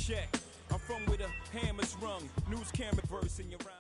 check. I'm from where the hammer's rung, news camera verse in your rhyme.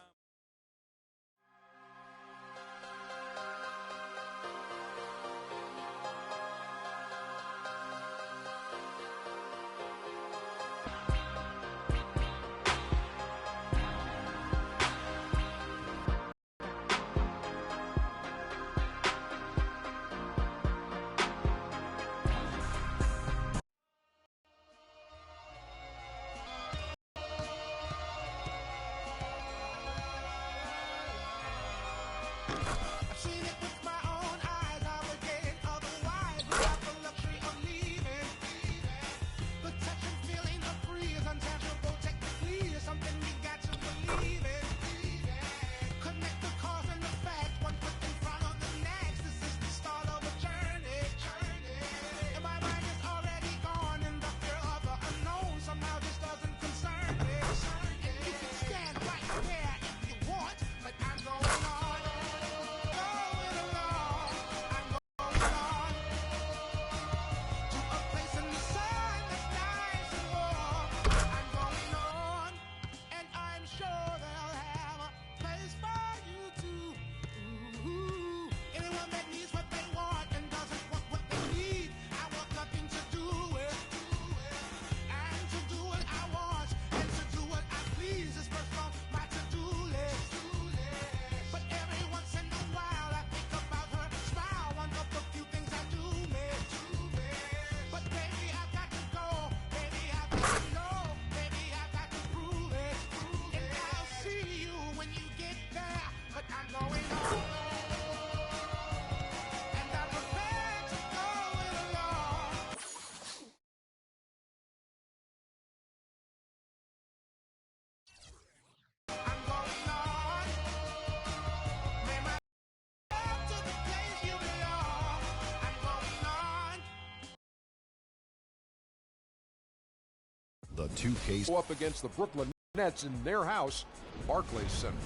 The 2K up against the Brooklyn Nets in their house, Barclays Center.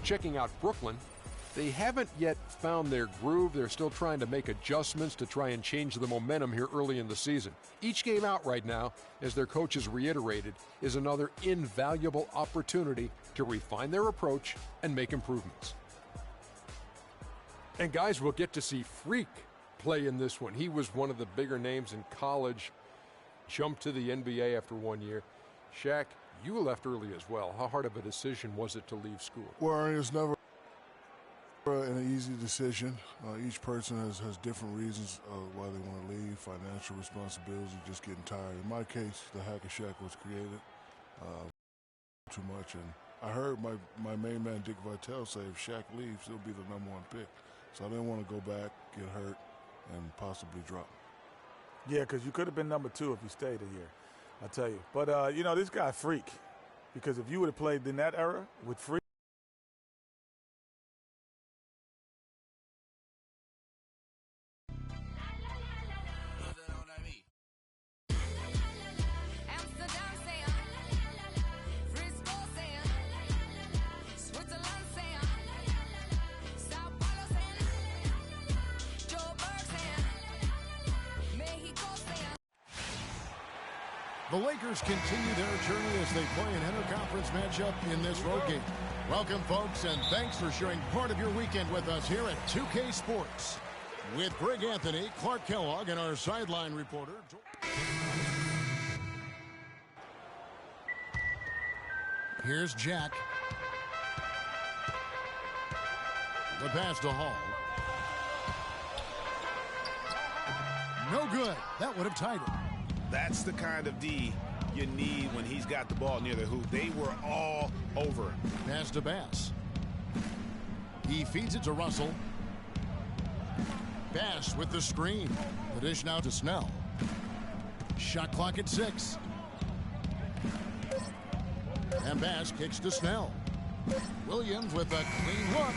Checking out Brooklyn, they haven't yet found their groove. They're still trying to make adjustments to try and change the momentum here early in the season. Each game out right now, as their coaches reiterated, is another invaluable opportunity to refine their approach and make improvements. And guys, we'll get to see Freak play in this one. He was one of the bigger names in college. Jumped to the NBA after 1 year. Shaq, you left early as well. How hard of a decision was it to leave school? Well, it's never an easy decision. Each person has different reasons why they want to leave. Financial responsibility, just getting tired. In my case, the Hack and Shaq was created too much. And I heard my main man, Dick Vitale, say if Shaq leaves, he'll be the #1 pick. So I didn't want to go back, get hurt, and possibly drop. Yeah, because you could have been #2 if you stayed a year, I tell you. But, you know, this guy Freak, because if you would have played in that era with Freak, the Lakers continue their journey as they play an interconference matchup in this road game. Welcome, folks, and thanks for sharing part of your weekend with us here at 2K Sports. With Greg Anthony, Clark Kellogg, and our sideline reporter. Here's Jack. The pass to Hall. No good. That would have tied it. That's the kind of D you need when he's got the ball near the hoop. They were all over him. Pass to Bass. He feeds it to Russell. Bass with the screen. The dish now to Snell. Shot clock at 6. And Bass kicks to Snell. Williams with a clean look.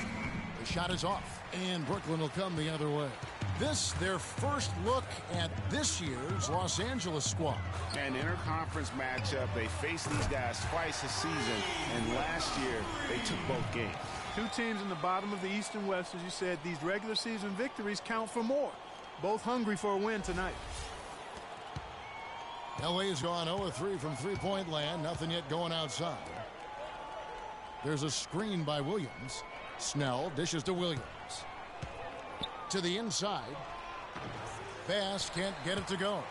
The shot is off. And Brooklyn will come the other way. This, their first look at this year's Los Angeles squad. An interconference matchup. They faced these guys twice this season, and last year they took both games. Two teams in the bottom of the East and West, as you said. These regular season victories count for more. Both hungry for a win tonight. LA's gone 0-3 from three-point land. Nothing yet going outside. There's a screen by Williams. Snell dishes to Williams. To the inside. Bass can't get it to go.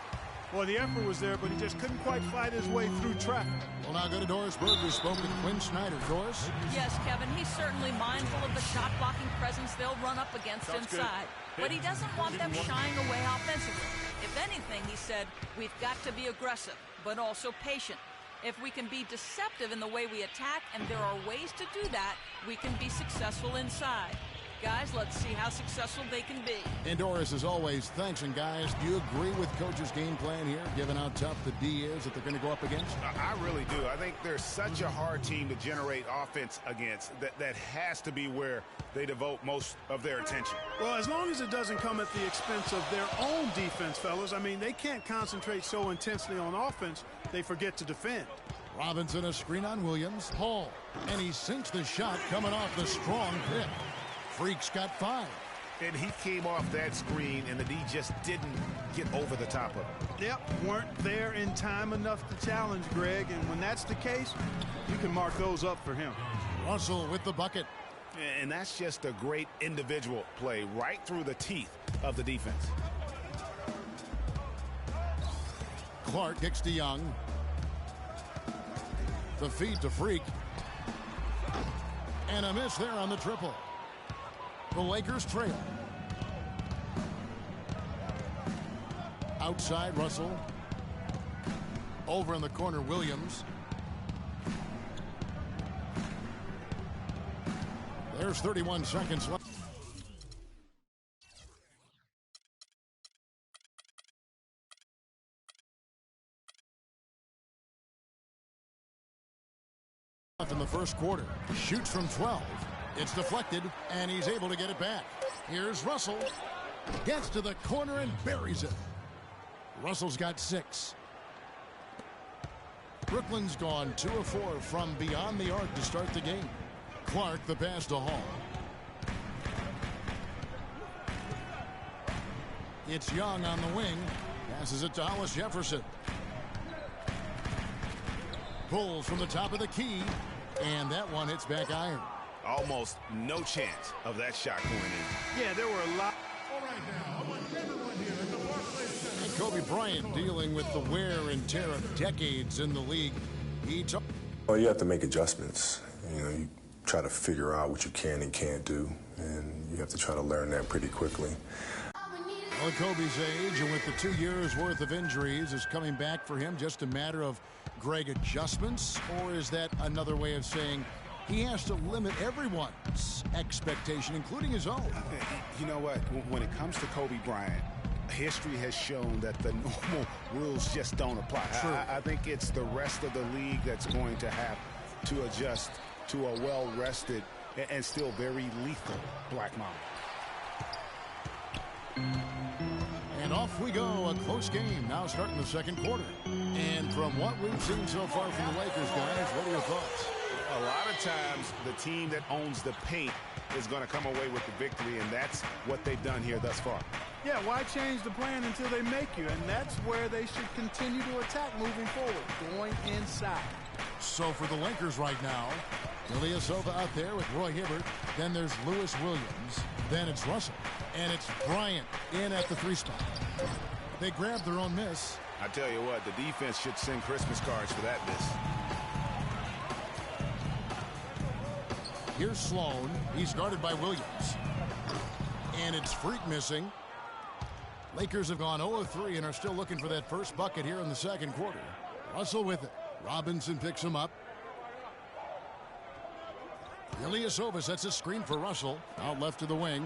Well, the effort was there, but he just couldn't quite fight his way through traffic. We'll now go to Doris Burke, who spoke with Quinn Snyder. Doris? Yes, Kevin, he's certainly mindful of the shot-blocking presence they'll run up against inside. But he doesn't want them shying away offensively. If anything, he said, we've got to be aggressive, but also patient. If we can be deceptive in the way we attack, and there are ways to do that, we can be successful inside. Guys, let's see how successful they can be. And Doris, as always, thanks. And guys, do you agree with Coach's game plan here, given how tough the D is that they're going to go up against? I really do. I think they're such a hard team to generate offense against. That has to be where they devote most of their attention. Well, as long as it doesn't come at the expense of their own defense, fellas. I mean, they can't concentrate so intensely on offense, they forget to defend. Robinson, a screen on Williams. Hall. And he sinks the shot coming off the strong pick. Freak's got 5. And he came off that screen, and the D just didn't get over the top of it. Yep, weren't there in time enough to challenge Greg, and when that's the case, you can mark those up for him. Russell with the bucket. And that's just a great individual play right through the teeth of the defense. Clark kicks to Young. The feed to Freak. And a miss there on the triple. The Lakers trail. Outside, Russell. Over in the corner, Williams. There's 31 seconds left. In the first quarter. Shoots from 12. It's deflected, and he's able to get it back. Here's Russell. Gets to the corner and buries it. Russell's got 6. Brooklyn's gone 2 of 4 from beyond the arc to start the game. Clark, the pass to Hall. It's Young on the wing. Passes it to Hollis Jefferson. Pulls from the top of the key, and that one hits back iron. Almost no chance of that shot going in. Yeah, there were a lot. All right, now, I want everyone here at the Barclays Center. And Kobe Bryant dealing with the wear and tear of decades in the league. Well, you have to make adjustments. You try to figure out what you can and can't do, and you have to try to learn that pretty quickly. Well, at Kobe's age, and with the 2 years worth of injuries, is coming back for him just a matter of Greg adjustments, or is that another way of saying he has to limit everyone's expectation, including his own? You know what? When it comes to Kobe Bryant, history has shown that the normal rules just don't apply. I think it's the rest of the league that's going to have to adjust to a well-rested and still very lethal Black Mamba. And off we go. A close game now starting the second quarter. And from what we've seen so far from the Lakers, guys, what are your thoughts? A lot of times the team that owns the paint is going to come away with the victory, and that's what they've done here thus far. Yeah, why change the plan until they make you? And that's where they should continue to attack moving forward, going inside. So for the Lakers right now, Ilyasova out there with Roy Hibbert. Then there's Lewis Williams. Then it's Russell. And it's Bryant in at the 3 spot. They grabbed their own miss. I tell you what, the defense should send Christmas cards for that miss. Here's Sloan. He's guarded by Williams. And it's Freak missing. Lakers have gone 0-3 and are still looking for that first bucket here in the second quarter. Russell with it. Robinson picks him up. Ilyasova sets a screen for Russell. Out left to the wing.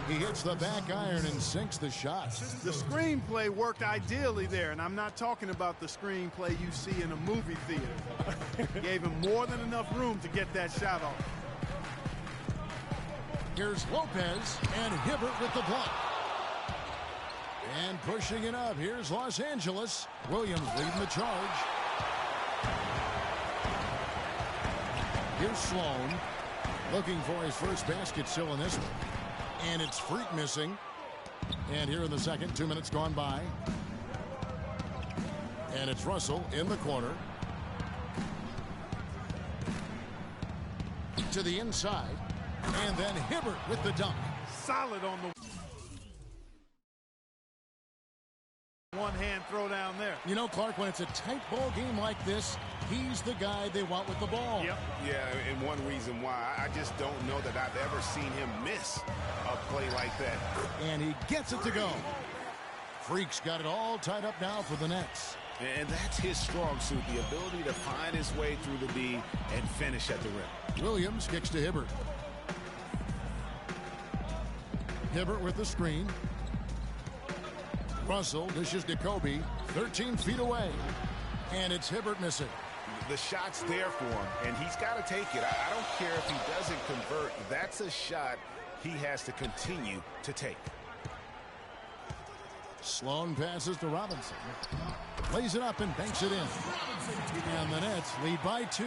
He hits the back iron and sinks the shot. The screenplay worked ideally there, and I'm not talking about the screenplay you see in a movie theater. Gave him more than enough room to get that shot off. Here's Lopez and Hibbert with the block. And pushing it up, here's Los Angeles. Williams leading the charge. Here's Sloan looking for his first basket still in this one. And it's Freak missing. And here in the second, 2 minutes gone by. And it's Russell in the corner. To the inside. And then Hibbert with the dunk. Solid on the one-hand throw down there. You know, Clark, when it's a tight ball game like this, he's the guy they want with the ball. Yep. Yeah, and one reason why, I just don't know that I've ever seen him miss a play like that. And he gets it to go. Freak's got it all tied up now for the Nets. And that's his strong suit, the ability to find his way through the D and finish at the rim. Williams kicks to Hibbert. Hibbert with the screen. Russell dishes to Kobe, 13 feet away. And it's Hibbert missing. The shot's there for him, and he's got to take it. I don't care if he doesn't convert. That's a shot he has to continue to take. Sloan passes to Robinson. Lays it up and banks it in. And the Nets lead by 2.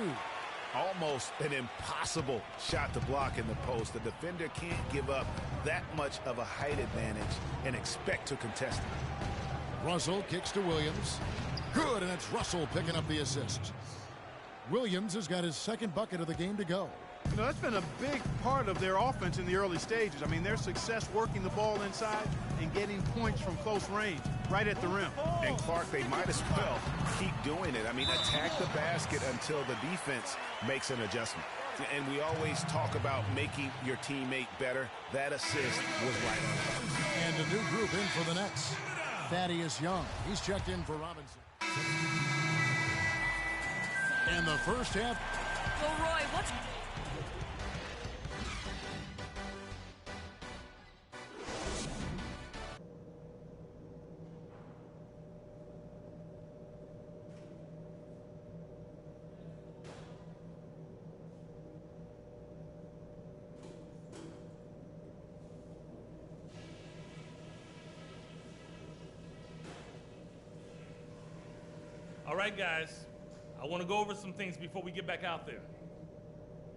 Almost an impossible shot to block in the post. The defender can't give up that much of a height advantage and expect to contest it. Russell kicks to Williams. Good, and it's Russell picking up the assist. Williams has got his second bucket of the game to go. You know, that's been a big part of their offense in the early stages. I mean, their success working the ball inside and getting points from close range, right at the rim. And Clark, they might as well keep doing it. I mean, attack the basket until the defense makes an adjustment. And we always talk about making your teammate better. That assist was right on. And a new group in for the Nets. Thaddeus Young. He's checked in for Robinson. And the first half. Well, Roy, what's... All right, guys, I want to go over some things before we get back out there.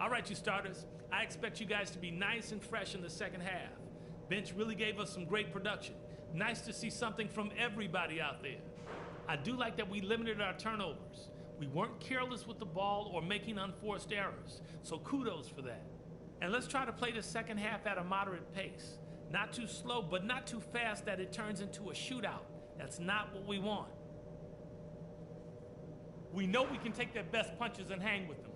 All right, you starters, I expect you guys to be nice and fresh in the second half. Bench really gave us some great production. Nice to see something from everybody out there. I do like that we limited our turnovers. We weren't careless with the ball or making unforced errors, so kudos for that. And let's try to play the second half at a moderate pace. Not too slow, but not too fast that it turns into a shootout. That's not what we want. We know we can take their best punches and hang with them.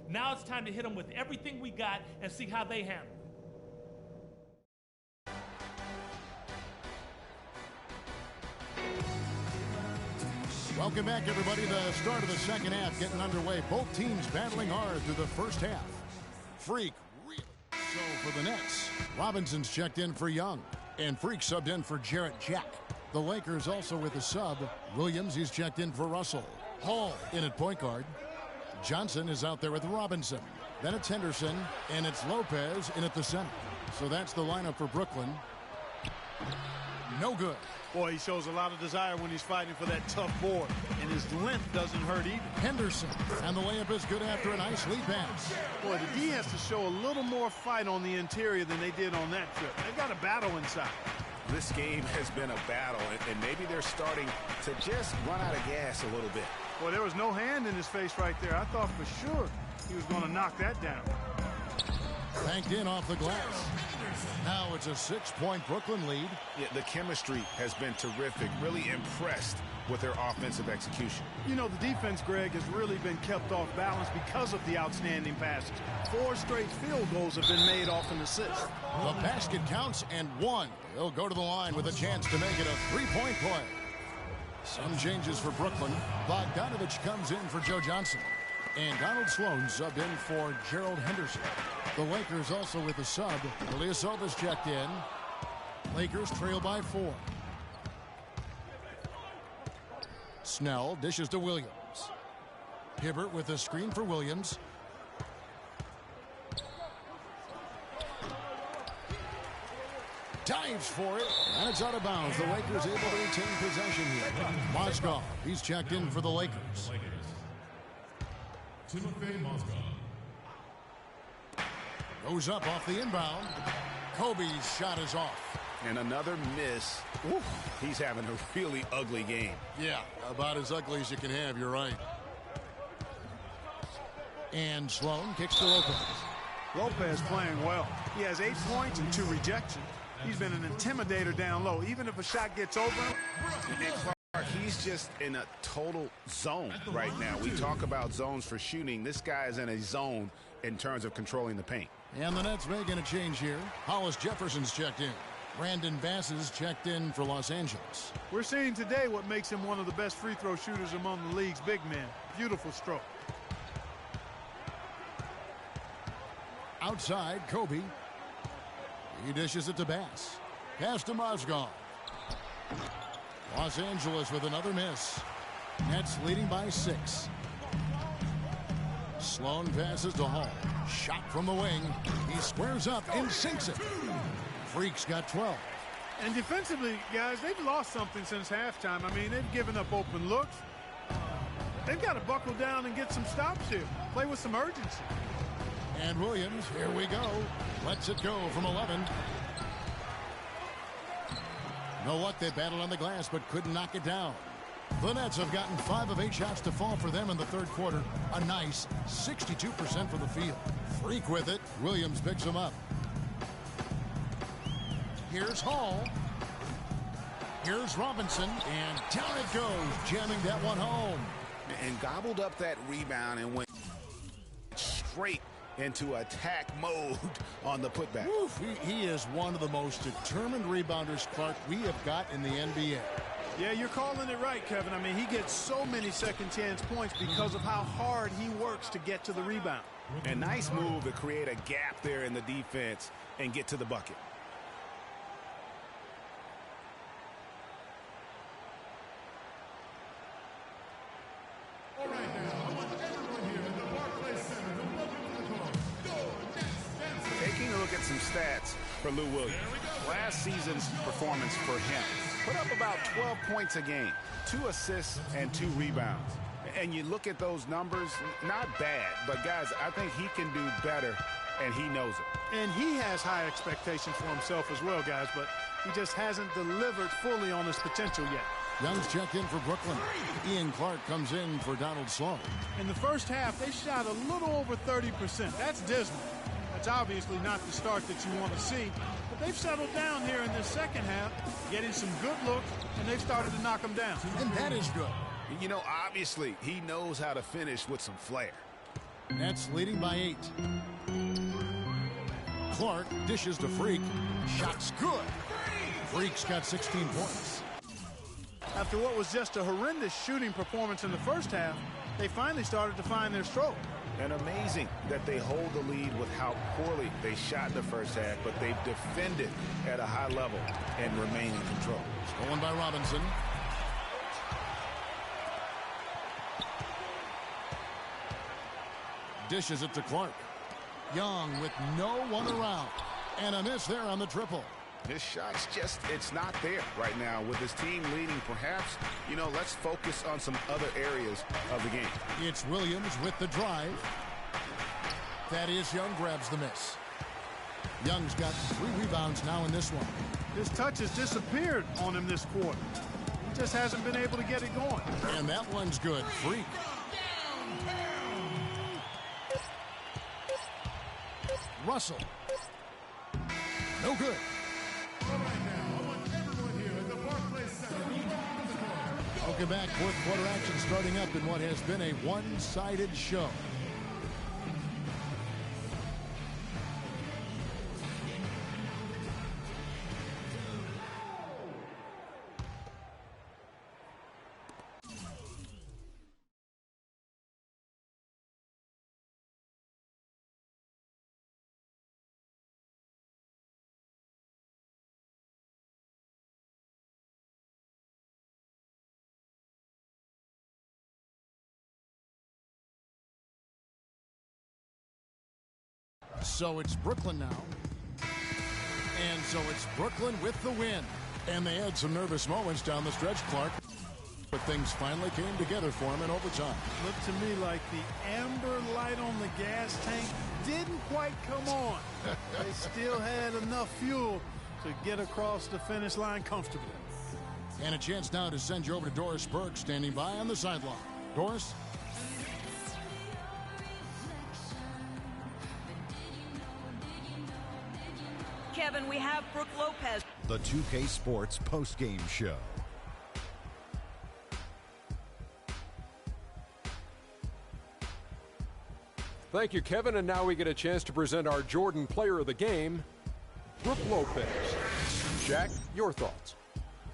Now it's time to hit them with everything we got and see how they handle it. Welcome back, everybody. The start of the second half getting underway. Both teams battling hard through the first half. Freak really. So for the Nets, Robinson's checked in for Young. And Freak subbed in for Jarrett Jack. The Lakers also with a sub. Williams, he's checked in for Russell. Hall in at point guard. Johnson is out there with Robinson. Then it's Henderson, and it's Lopez in at the center. So that's the lineup for Brooklyn. No good. Boy, he shows a lot of desire when he's fighting for that tough board, and his length doesn't hurt either. Henderson, and the layup is good after a nice lead pass. Boy, the D has to show a little more fight on the interior than they did on that trip. They've got a battle inside. This game has been a battle, and maybe they're starting to just run out of gas a little bit. Boy, there was no hand in his face right there. I thought for sure he was going to knock that down. Banked in off the glass. Now it's a 6-point Brooklyn lead. Yeah, the chemistry has been terrific. Really impressed with their offensive execution. You know, the defense, Greg, has really been kept off balance because of the outstanding passes. 4 straight field goals have been made off an assist. The basket counts and 1. He'll go to the line with a chance to make it a 3-point play. Some changes for Brooklyn. Bogdanovich comes in for Joe Johnson. And Donald Sloan subbed in for Gerald Henderson. The Lakers also with a sub. Ilyasova's checked in. Lakers trail by 4. Snell dishes to Williams. Hibbert with a screen for Williams. Dives for it, and it's out of bounds. The Lakers able to retain possession here. Mozgov, he's checked in for the Lakers. Timothy Mozgov Goes up off the inbound. Kobe's shot is off. And another miss. Woo, he's having a really ugly game. Yeah, about as ugly as you can have, you're right. And Sloan kicks to Lopez. Lopez playing well. He has 8 points and 2 rejections. He's been an intimidator down low. Even if a shot gets over him. He's just in a total zone right now. We talk about zones for shooting. This guy is in a zone in terms of controlling the paint. And the Nets making a change here. Hollis Jefferson's checked in. Brandon Bass is checked in for Los Angeles. We're seeing today what makes him one of the best free throw shooters among the league's big men. Beautiful stroke. Outside, Kobe. He dishes it to Bass. Pass to Mozgov. Los Angeles with another miss. Nets leading by 6. Sloan passes to Hall. Shot from the wing. He squares up and sinks it. Freak's got 12. And defensively, guys, they've lost something since halftime. I mean, they've given up open looks. They've got to buckle down and get some stops here. Play with some urgency. And Williams, here we go. Lets it go from 11. Know what? They battled on the glass but couldn't knock it down. The Nets have gotten 5 of 8 shots to fall for them in the third quarter. A nice 62% for the field. Freak with it. Williams picks him up. Here's Hall. Here's Robinson. And down it goes. Jamming that one home. And gobbled up that rebound and went straight into attack mode on the putback. Oof, he is one of the most determined rebounders, Clark, we have got in the NBA. Yeah, you're calling it right, Kevin. I mean, he gets so many second chance points because of how hard he works to get to the rebound. A nice move to create a gap there in the defense and get to the bucket. All right, now, I want everyone here in the Barclays Center to welcome to the court. Go Nets! Taking a look at some stats for Lou Williams. Last season's performance for him. Put up about 12 points a game, 2 assists and 2 rebounds. And you look at those numbers, not bad, but guys, I think he can do better, and he knows it. And he has high expectations for himself as well, guys, but he just hasn't delivered fully on his potential yet. Young's checked in for Brooklyn. Ian Clark comes in for Donald Sloan. In the first half, they shot a little over 30%. That's dismal. That's obviously not the start that you want to see, but they've settled down here in this second half, getting some good looks, and they've started to knock them down. And that is good. You know, obviously, he knows how to finish with some flair. Nets leading by 8. Clark dishes to Freak. Shot's good. Freak's got 16 points. After what was just a horrendous shooting performance in the first half, they finally started to find their stroke. And amazing that they hold the lead with how poorly they shot in the first half, but they've defended at a high level and remain in control. Stolen by Robinson. Dishes it to Clark. Young with no one around. And a miss there on the triple. His shot's just, it's not there right now. With his team leading, perhaps, you know, let's focus on some other areas of the game. It's Williams with the drive. Thaddeus Young grabs the miss. Young's got 3 rebounds now in this one. His touch has disappeared on him this quarter. He just hasn't been able to get it going. And that one's good. Freak. Russell. No good. All right, now, I want everyone here at the Barclays Center. Welcome back. Fourth quarter action starting up in what has been a one-sided show. So it's Brooklyn now. And so it's Brooklyn with the win. And they had some nervous moments down the stretch, Clark. But things finally came together for him in overtime. Looked to me like the amber light on the gas tank didn't quite come on. They still had enough fuel to get across the finish line comfortably. And a chance now to send you over to Doris Burke, standing by on the sideline. Doris? Kevin, we have Brooke Lopez. The 2K Sports postgame show. Thank you, Kevin. And now we get a chance to present our Jordan Player of the Game, Brooke Lopez. Jack, your thoughts?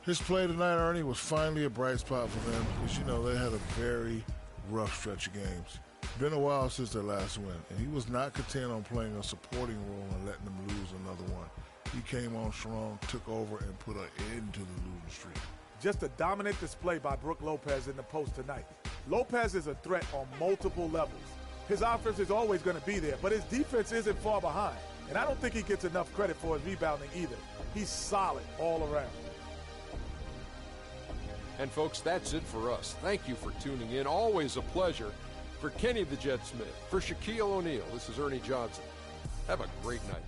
His play tonight, Ernie, was finally a bright spot for them because, you know, they had a very rough stretch of games. Been a while since their last win, and he was not content on playing a supporting role and letting them lose another one. He came on strong, took over, and put an end to the losing streak. Just a dominant display by Brooke Lopez in the post tonight. Lopez is a threat on multiple levels. His offense is always going to be there, but his defense isn't far behind. And I don't think he gets enough credit for his rebounding either. He's solid all around. And folks, that's it for us. Thank you for tuning in. Always a pleasure. For Kenny the Jet Smith, for Shaquille O'Neal, this is Ernie Johnson. Have a great night.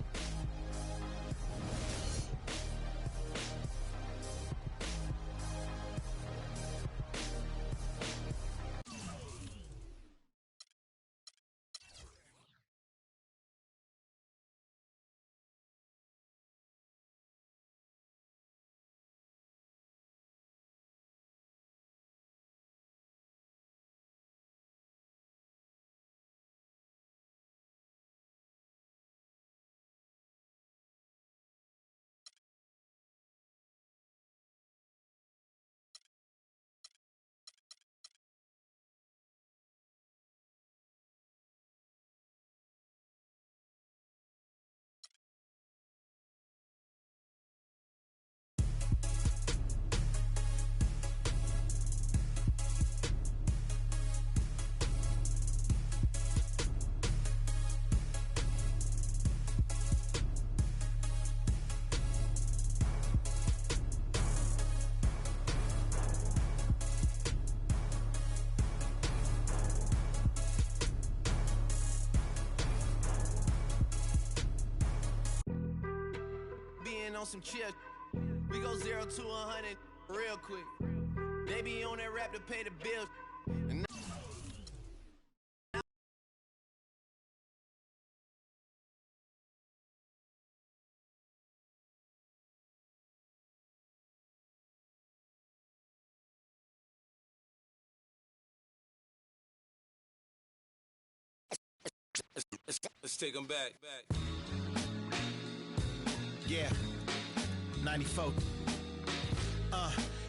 On some chill, we go 0 to 100 real quick. They be on that rap to pay the bills. And let's take them back. Yeah. 94.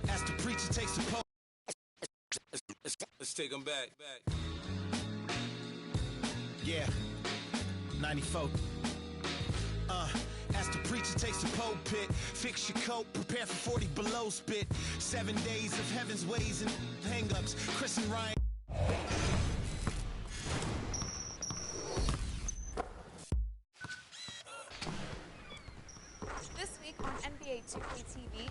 As the preacher takes the pope. Let's take them back. Yeah. 94. As the preacher takes the pulpit, fix your coat, prepare for 40 below spit. 7 days of heaven's ways and hang-ups. Chris and Ryan. On NBA 2K TV,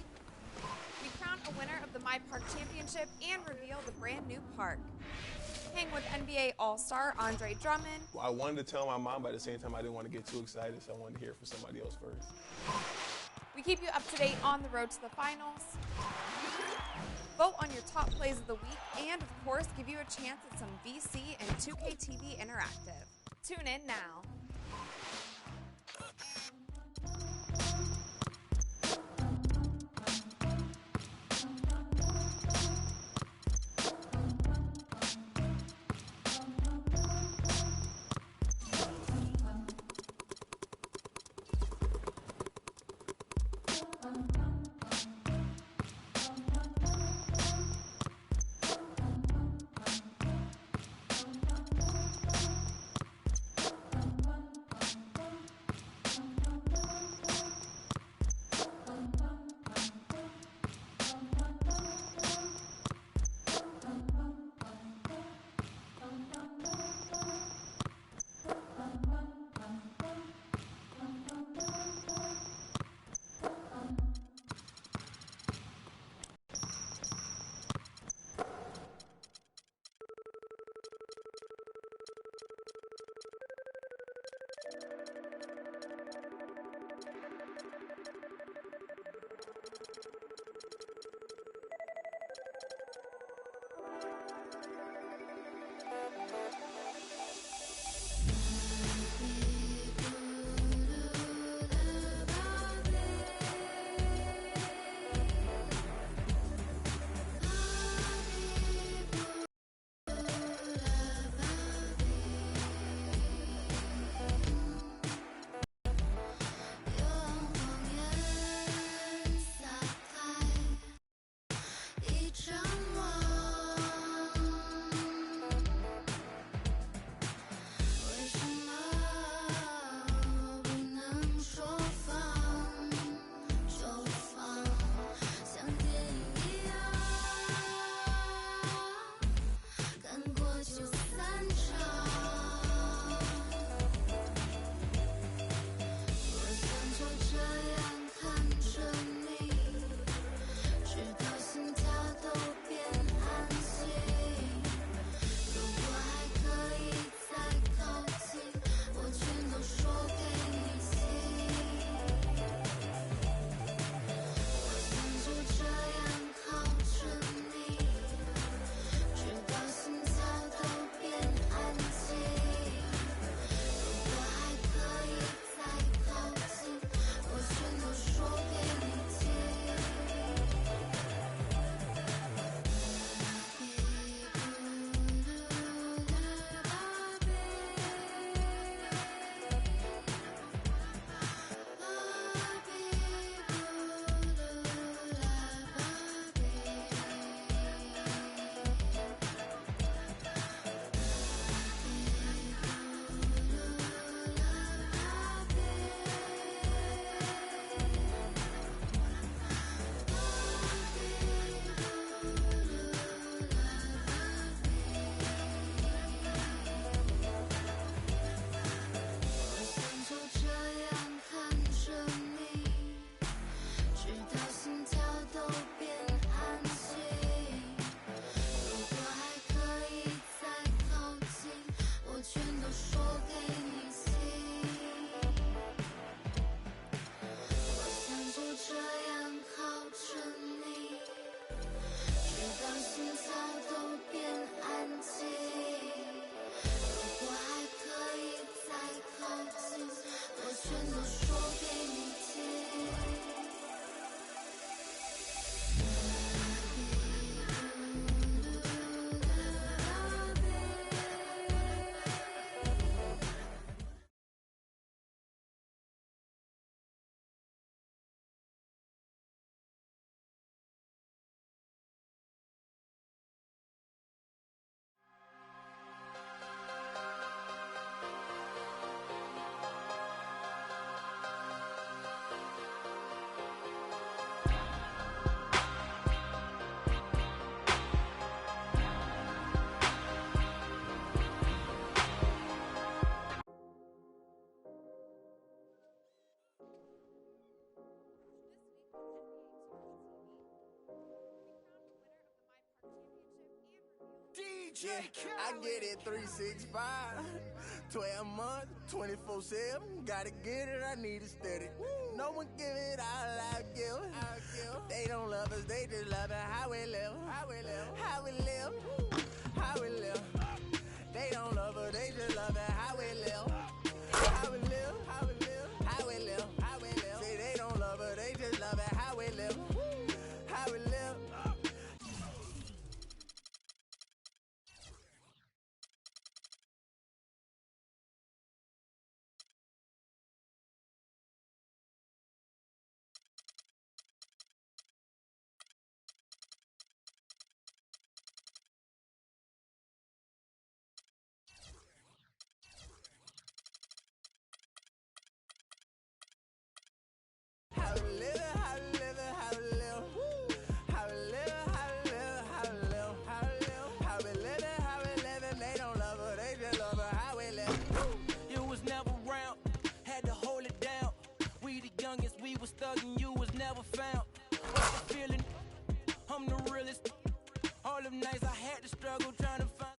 we crown a winner of the My Park Championship and reveal the brand new park. Hang with NBA All-Star Andre Drummond. I wanted to tell my mom, but at the same time I didn't want to get too excited, so I wanted to hear from somebody else first. We keep you up to date on the road to the finals. Vote on your top plays of the week and, of course, give you a chance at some VC and 2K TV Interactive. Tune in now. Yeah, I get it 365. 12 months, 24/7. Gotta get it, I need it steady. No one give it all I give. They don't love us, they just love it how we live. How we live. How we live. How we live. They don't love us, they just love it how we live. How we live. How we live. How we live. How we live. Say they don't love us, they just love it how we live. How we live. How we live, how we live, how we live. How we live, how we live, how we live. How we live, how we live. They don't love her, they just love her how we live. You was never around, had to hold it down. We the youngest, we was thugging, you was never found. What's the feeling? I'm the realest. All them nights I had to struggle trying to find.